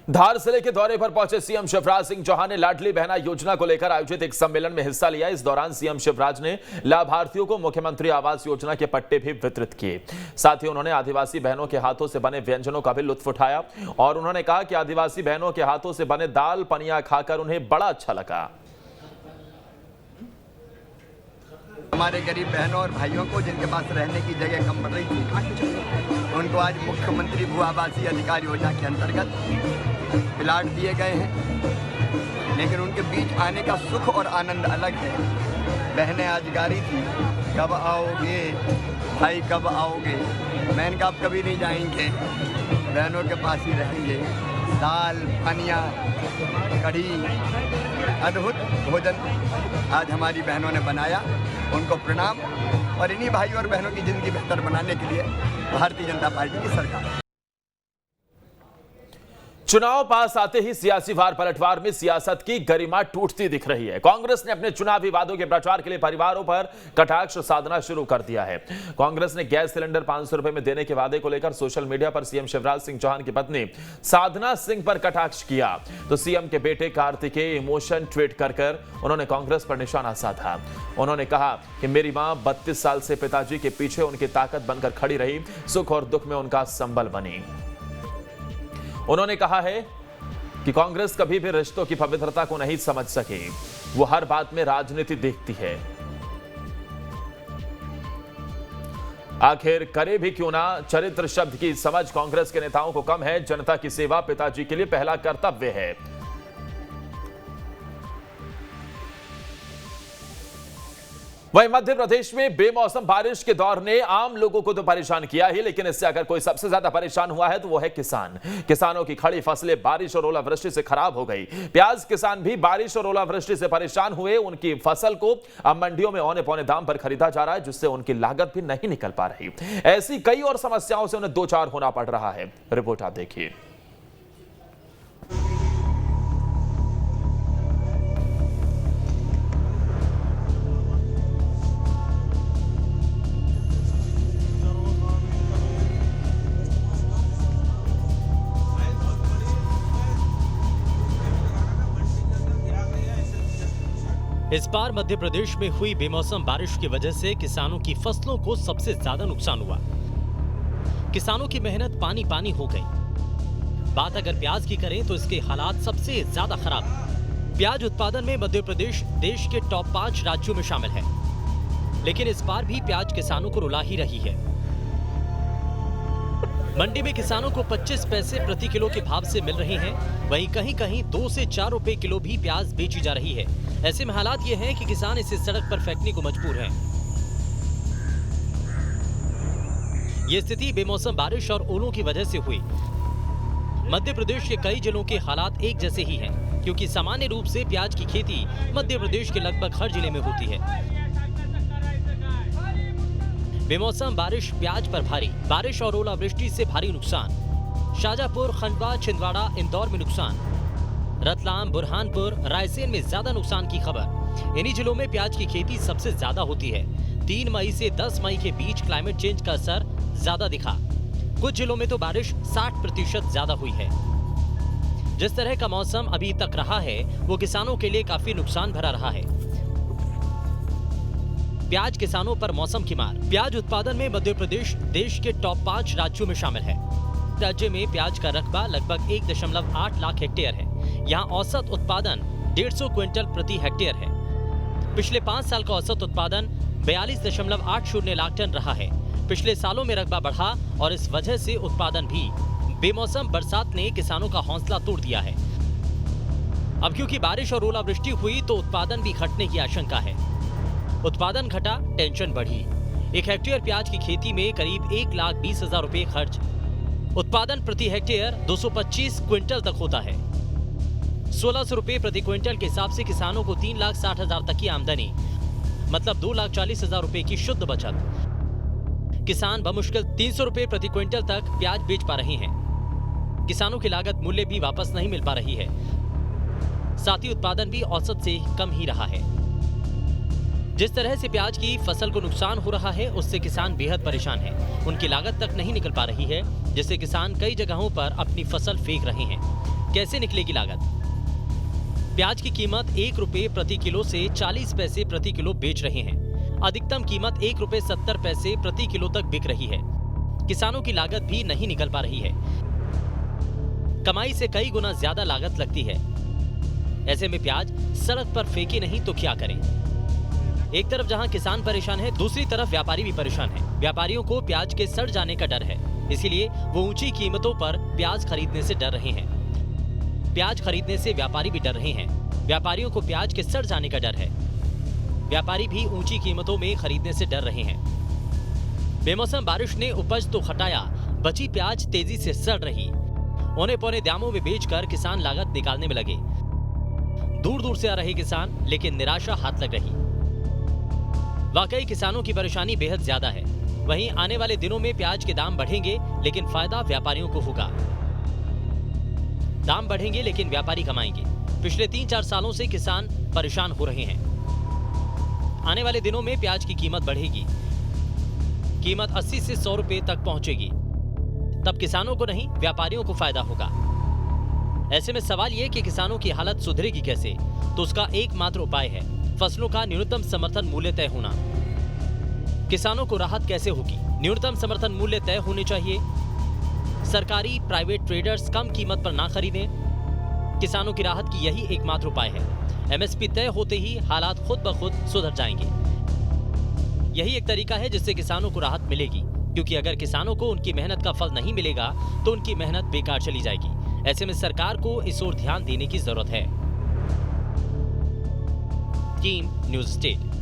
धार जिले के दौरे पर पहुंचे सीएम शिवराज सिंह चौहान ने लाडली बहना योजना को लेकर आयोजित एक सम्मेलन में हिस्सा लिया। इस दौरान सीएम शिवराज ने लाभार्थियों को मुख्यमंत्री आवास योजना के पट्टे भी वितरित किए। साथ ही उन्होंने आदिवासी बहनों के हाथों से बने व्यंजनों का भी लुत्फ उठाया और उन्होंने कहा कि आदिवासी बहनों के हाथों से बने दाल पनिया खाकर उन्हें बड़ा अच्छा लगा। हमारे गरीब बहनों और भाइयों को जिनके पास रहने की जगह कम पड़ रही थी, उनको आज मुख्यमंत्री भू आवासीय अधिकार योजना के अंतर्गत प्लाट दिए गए हैं। लेकिन उनके बीच आने का सुख और आनंद अलग है। बहनें आज गा रही थी, कब आओगे भाई कब आओगे। मैंने कहा आप कभी नहीं जाएंगे, बहनों के पास ही रहेंगे। दाल पनिया कढ़ी अद्भुत भोजन आज हमारी बहनों ने बनाया, उनको प्रणाम। और इन्हीं भाइयों और बहनों की जिंदगी बेहतर बनाने के लिए भारतीय जनता पार्टी की सरकार है। चुनाव पास आते ही सियासी वार पलटवार में सियासत की गरिमा टूटती दिख रही है। कांग्रेस ने अपने चुनावी वादों के प्रचार के लिए परिवारों पर कटाक्ष साधना शुरू कर दिया है। कांग्रेस ने गैस सिलेंडर 500 रुपए में देने के वादे को लेकर सोशल मीडिया पर सीएम शिवराज सिंह चौहान की पत्नी साधना सिंह पर कटाक्ष किया, तो सीएम के बेटे कार्तिकेय इमोशन ट्वीट कर उन्होंने कांग्रेस पर निशाना साधा। उन्होंने कहा कि मेरी मां 32 साल से पिताजी के पीछे उनकी ताकत बनकर खड़ी रही, सुख और दुख में उनका संबल बनी। उन्होंने कहा है कि कांग्रेस कभी भी रिश्तों की पवित्रता को नहीं समझ सकी, वो हर बात में राजनीति देखती है। आखिर करे भी क्यों ना, चरित्र शब्द की समझ कांग्रेस के नेताओं को कम है। जनता की सेवा पिताजी के लिए पहला कर्तव्य है। वहीं मध्य प्रदेश में बेमौसम बारिश के दौर ने आम लोगों को तो परेशान किया ही, लेकिन इससे अगर कोई सबसे ज्यादा परेशान हुआ है तो वो है किसान। किसानों की खड़ी फसलें बारिश और ओलावृष्टि से खराब हो गई। प्याज किसान भी बारिश और ओलावृष्टि से परेशान हुए। उनकी फसल को अब मंडियों में औने पौने दाम पर खरीदा जा रहा है, जिससे उनकी लागत भी नहीं निकल पा रही। ऐसी कई और समस्याओं से उन्हें दो चार होना पड़ रहा है। रिपोर्ट आप देखिए। इस बार मध्य प्रदेश में हुई बेमौसम बारिश की वजह से किसानों की फसलों को सबसे ज्यादा नुकसान हुआ। किसानों की मेहनत पानी पानी हो गई। बात अगर प्याज की करें तो इसके हालात सबसे ज्यादा खराब हैं। प्याज उत्पादन में मध्य प्रदेश देश के टॉप 5 राज्यों में शामिल है, लेकिन इस बार भी प्याज किसानों को रुला ही रही है। मंडी में किसानों को 25 पैसे प्रति किलो के भाव से मिल रहे हैं, वहीं कहीं कहीं 2 से 4 रुपए किलो भी प्याज बेची जा रही है। ऐसे में हालात ये हैं कि किसान इसे सड़क पर फेंकने को मजबूर हैं। ये स्थिति बेमौसम बारिश और ओलों की वजह से हुई। मध्य प्रदेश के कई जिलों के हालात एक जैसे ही हैं, क्योंकि सामान्य रूप से प्याज की खेती मध्य प्रदेश के लगभग हर जिले में होती है। बेमौसम बारिश प्याज पर भारी, बारिश और ओलावृष्टि से भारी नुकसान। शाजापुर, खंडवा, छिंदवाड़ा, इंदौर में नुकसान। रतलाम, बुरहानपुर, रायसेन में ज्यादा नुकसान की खबर। इन्हीं जिलों में प्याज की खेती सबसे ज्यादा होती है। 3 मई से 10 मई के बीच क्लाइमेट चेंज का असर ज्यादा दिखा। कुछ जिलों में तो बारिश 60% ज्यादा हुई है। जिस तरह का मौसम अभी तक रहा है वो किसानों के लिए काफी नुकसान भरा रहा है। प्याज किसानों पर मौसम की मार। प्याज उत्पादन में मध्य प्रदेश देश के टॉप 5 राज्यों में शामिल है। राज्य में प्याज का रकबा लगभग 1.8 लाख हेक्टेयर है। यहाँ औसत उत्पादन 150 क्विंटल प्रति हेक्टेयर है। पिछले 5 साल का औसत उत्पादन 42.80 लाख टन रहा है। पिछले सालों में रकबा बढ़ा और इस वजह से उत्पादन भी। बेमौसम बरसात ने किसानों का हौसला तोड़ दिया है। अब क्योंकि बारिश और ओलावृष्टि हुई तो उत्पादन भी घटने की आशंका है। उत्पादन घटा, टेंशन बढ़ी। 1 हेक्टेयर प्याज की खेती में करीब 1,20,000 रुपए खर्च। उत्पादन प्रति हेक्टेयर 225 क्विंटल तक होता है। 1600 रुपए प्रति क्विंटल के हिसाब से किसानों को 3,60,000 तक की आमदनी, मतलब 2,40,000 रुपए की शुद्ध बचत। किसान बमुश्किल 300 रुपए प्रति क्विंटल तक प्याज बेच पा रहे हैं। किसानों की लागत मूल्य भी वापस नहीं मिल पा रही है। साथ ही उत्पादन भी औसत से कम ही रहा है। जिस तरह से प्याज की फसल को नुकसान हो रहा है उससे किसान बेहद परेशान हैं। उनकी लागत तक नहीं निकल पा रही है, जिससे किसान कई जगहों पर अपनी फसल फेंक रहे हैं। कैसे निकलेगी लागत? प्याज की कीमत 1 रुपए प्रति किलो से 40 पैसे प्रति किलो बेच रहे हैं। अधिकतम कीमत 1 रुपए 70 पैसे प्रति किलो तक बिक रही है। किसानों की लागत भी नहीं निकल पा रही है। कमाई से कई गुना ज्यादा लागत लगती है। ऐसे में प्याज सड़क पर फेंके नहीं तो क्या करें? एक तरफ जहां किसान परेशान है, दूसरी तरफ व्यापारी भी परेशान है। व्यापारियों को प्याज के सड़ जाने का डर है, इसीलिए वो ऊंची कीमतों पर प्याज खरीदने से डर रहे हैं। प्याज खरीदने से व्यापारी भी डर रहे हैं। व्यापारियों को प्याज के सड़ जाने का डर है। व्यापारी भी ऊंची कीमतों में खरीदने से डर रहे हैं। बेमौसम बारिश ने उपज तो हटाया, बची प्याज तेजी से सड़ रही। औने पौने दामों में बेचकर किसान लागत निकालने में लगे। दूर दूर से आ रहे किसान, लेकिन निराशा हाथ लग रही। वाकई किसानों की परेशानी बेहद ज्यादा है। वहीं आने वाले दिनों में प्याज के दाम बढ़ेंगे, लेकिन फायदा व्यापारियों को होगा। दाम बढ़ेंगे लेकिन व्यापारी कमाएंगे। पिछले 3-4 सालों से किसान परेशान हो रहे हैं। आने वाले दिनों में प्याज की कीमत बढ़ेगी। कीमत 80 से 100 रुपए तक पहुंचेगी। तब किसानों को नहीं, व्यापारियों को फायदा होगा। ऐसे में सवाल ये कि किसानों की हालत सुधरेगी कैसे? तो उसका एकमात्र उपाय है फसलों का न्यूनतम समर्थन मूल्य तय होना। किसानों को राहत कैसे होगी? न्यूनतम समर्थन मूल्य तय होने चाहिए। सरकारी प्राइवेट ट्रेडर्स कम कीमत पर ना खरीदें। किसानों की राहत की यही एकमात्र उपाय है। एमएसपी तय होते ही हालात खुद ब खुद सुधर जाएंगे। यही एक तरीका है जिससे किसानों को राहत मिलेगी, क्योंकि अगर किसानों को उनकी मेहनत का फल नहीं मिलेगा तो उनकी मेहनत बेकार चली जाएगी। ऐसे में सरकार को इस ओर ध्यान देने की जरूरत है। Team news state.